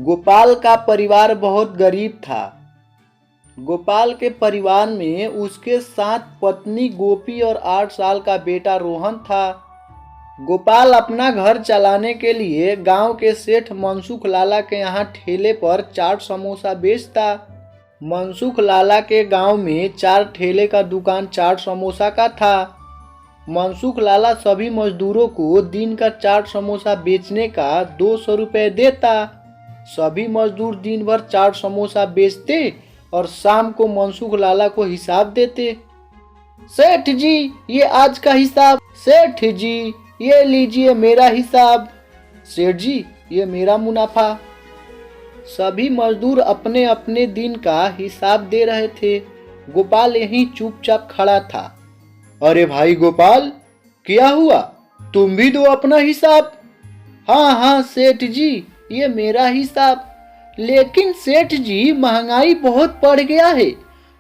गोपाल का परिवार बहुत गरीब था। गोपाल के परिवार में उसके साथ पत्नी गोपी और 8 साल का बेटा रोहन था। गोपाल अपना घर चलाने के लिए गांव के सेठ मनसुख लाला के यहाँ ठेले पर चाट समोसा बेचता। मनसुख लाला के गांव में 4 ठेले का दुकान चाट समोसा का था। मनसुख लाला सभी मजदूरों को दिन का चाट समोसा बेचने का 200 रुपये देता। सभी मजदूर दिन भर चाट समोसा बेचते और शाम को मनसुख लाला को हिसाब देते। सेठ जी, ये आज का हिसाब। सेठ जी, ये लीजिए मेरा हिसाब। सेठ जी, ये मेरा मुनाफा। सभी मजदूर अपने अपने दिन का हिसाब दे रहे थे। गोपाल यहीं चुपचाप खड़ा था। अरे भाई गोपाल, क्या हुआ? तुम भी दो अपना हिसाब। हाँ हाँ सेठ जी, ये मेरा हिसाब। लेकिन सेठ जी, महंगाई बहुत बढ़ गया है।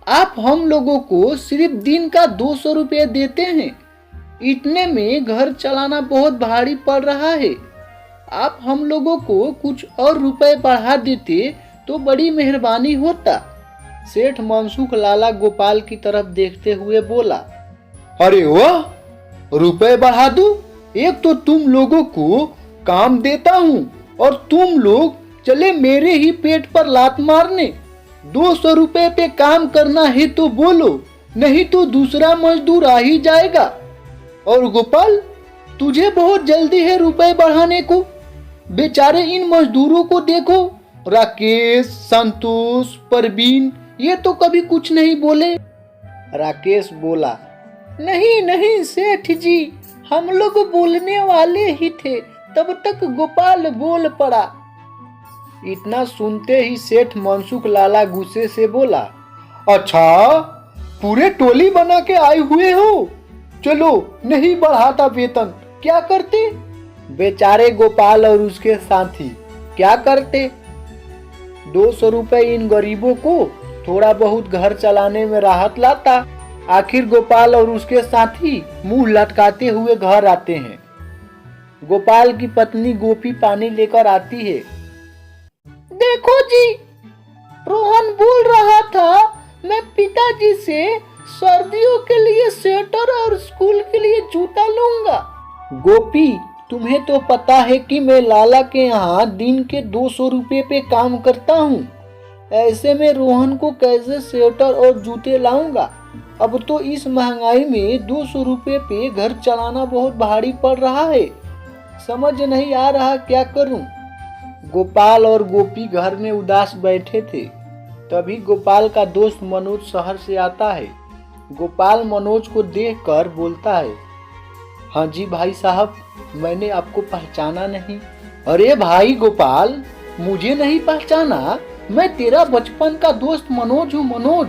आप हम लोगों को सिर्फ दिन का 200 रुपये देते हैं। इतने में घर चलाना बहुत भारी पड़ रहा है। आप हम लोगों को कुछ और रुपए बढ़ा देते तो बड़ी मेहरबानी होता। सेठ मनसुख लाला गोपाल की तरफ देखते हुए बोला। अरे वाह, रुपए बढ़ा दूं? एक तो तुम लोगों को काम देता हूँ और तुम लोग चले मेरे ही पेट पर लात मारने। 200 रुपए पे काम करना है तो बोलो, नहीं तो दूसरा मजदूर आ ही जाएगा। और गोपाल, तुझे बहुत जल्दी है रुपए बढ़ाने को। बेचारे इन मजदूरों को देखो, राकेश, संतोष, परवीन, ये तो कभी कुछ नहीं बोले। राकेश बोला, नहीं नहीं सेठ जी, हम लोग बोलने वाले ही थे, तब तक गोपाल बोल पड़ा। इतना सुनते ही सेठ मनसुख लाला गुस्से से बोला, अच्छा, पूरे टोली बना के आए हुए हो? चलो, नहीं बढ़ाता वेतन, क्या करते? बेचारे गोपाल और उसके साथी क्या करते? 200 रुपए इन गरीबों को थोड़ा बहुत घर चलाने में राहत लाता। आखिर गोपाल और उसके साथी मुंह लटकाते हुए घर आते हैं। गोपाल की पत्नी गोपी पानी लेकर आती है। देखो जी, रोहन बोल रहा था मैं पिताजी से सर्दियों के लिए स्वेटर और स्कूल के लिए जूता लूंगा। गोपी, तुम्हें तो पता है कि मैं लाला के यहाँ दिन के 200 रुपये पे काम करता हूँ। ऐसे में रोहन को कैसे स्वेटर और जूते लाऊंगा? अब तो इस महंगाई में 200 रुपये पे घर चलाना बहुत भारी पड़ रहा है। समझ नहीं आ रहा क्या करूं। गोपाल और गोपी घर में उदास बैठे थे। तभी गोपाल का दोस्त मनोज शहर से आता है। गोपाल मनोज को देखकर बोलता है, हाँ जी भाई साहब, मैंने आपको पहचाना नहीं। अरे भाई गोपाल, मुझे नहीं पहचाना? मैं तेरा बचपन का दोस्त मनोज हूँ। मनोज,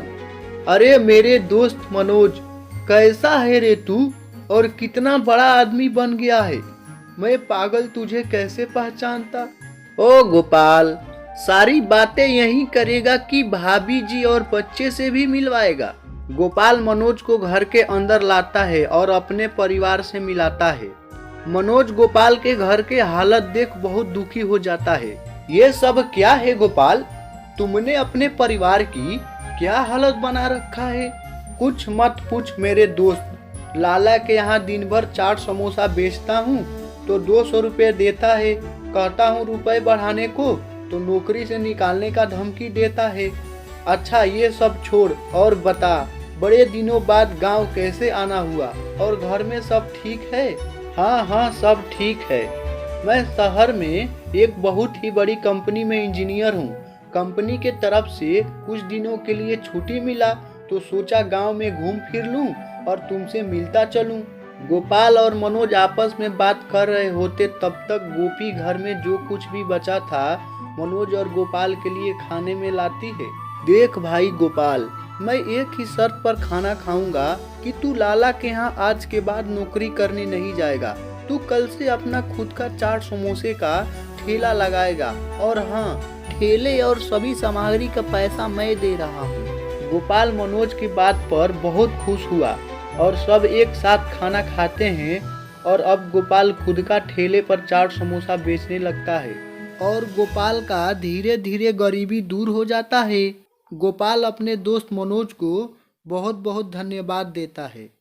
अरे मेरे दोस्त मनोज, कैसा है रे तू? और कितना बड़ा आदमी बन गया है। मैं पागल, तुझे कैसे पहचानता? ओ गोपाल, सारी बातें यही करेगा कि भाभी जी और बच्चे से भी मिलवाएगा। गोपाल मनोज को घर के अंदर लाता है और अपने परिवार से मिलाता है। मनोज गोपाल के घर के हालत देख बहुत दुखी हो जाता है। ये सब क्या है गोपाल? तुमने अपने परिवार की क्या हालत बना रखा है? कुछ मत पूछ मेरे दोस्त। लाला के यहाँ दिन भर चाट समोसा बेचता हूँ तो 200 रुपये देता है। कहता हूँ रुपए बढ़ाने को तो नौकरी से निकालने का धमकी देता है। अच्छा, ये सब छोड़ और बता, बड़े दिनों बाद गांव कैसे आना हुआ और घर में सब ठीक है? हाँ हाँ, सब ठीक है। मैं शहर में एक बहुत ही बड़ी कंपनी में इंजीनियर हूँ। कंपनी के तरफ से कुछ दिनों के लिए छुट्टी मिला तो सोचा गांव में घूम फिर लूं और तुमसे मिलता चलूं। गोपाल और मनोज आपस में बात कर रहे होते तब तक गोपी घर में जो कुछ भी बचा था मनोज और गोपाल के लिए खाने में लाती है। देख भाई गोपाल, मैं एक ही शर्त पर खाना खाऊंगा कि तू लाला के यहाँ आज के बाद नौकरी करने नहीं जाएगा। तू कल से अपना खुद का चाट समोसे का ठेला लगाएगा और हाँ, ठेले और सभी सामग्री का पैसा मैं दे रहा हूँ। गोपाल मनोज की बात पर बहुत खुश हुआ और सब एक साथ खाना खाते हैं और अब गोपाल खुद का ठेले पर चाट समोसा बेचने लगता है। और गोपाल का धीरे धीरे गरीबी दूर हो जाता है। गोपाल अपने दोस्त मनोज को बहुत बहुत धन्यवाद देता है।